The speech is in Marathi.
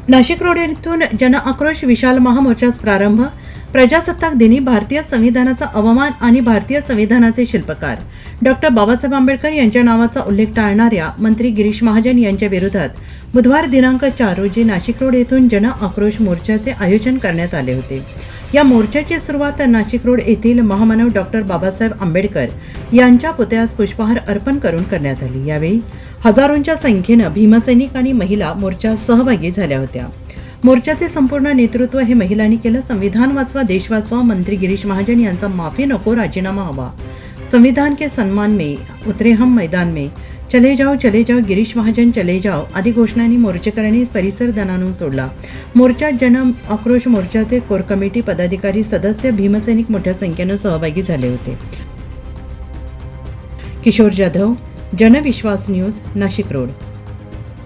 नाशिक रोड येथून जन आक्रोश विशाल महामोर्चास प्रारंभ. प्रजासत्ताक दिनी भारतीय संविधानाचा अवमान आणि भारतीय संविधानाचे शिल्पकार डॉक्टर बाबासाहेब आंबेडकर यांच्या नावाचा उल्लेख टाळणाऱ्या मंत्री गिरीश महाजन यांच्या विरोधात बुधवार दिनांक 4 रोजी नाशिक रोड येथून जन आक्रोश मोर्चाचे आयोजन करण्यात आले होते. या मोर्चाची सुरुवात नाशिक रोड येथील महामानव डॉक्टर बाबासाहेब आंबेडकर यांच्या पुतळ्यास पुष्पहार अर्पण करून करण्यात आली. यावेळी हजारोंच्या संख्येनं भीमसैनिक आणि महिला मोर्चात सहभागी झाल्या होत्या. मोर्चाचे संपूर्ण नेतृत्व हे महिलांनी केलं. संविधान वाचवा, देश वाचवा, मंत्री गिरीश महाजन यांचा माफी नको, राजीनामा हवा, संविधान के सम्मान में उतरे हम मैदान में, चले जाओ गिरीश महाजन चले जाओ आदी घोषणांनी मोर्चेकऱ्यांनी परिसर दणाणून सोडला. मोर्चात जन आक्रोश मोर्चाचे कोर कमिटी पदाधिकारी, सदस्य, भीमसैनिक मोठ्या संख्येनं सहभागी झाले होते. Kishore Jadhav, Janvishwas news, Nashik road.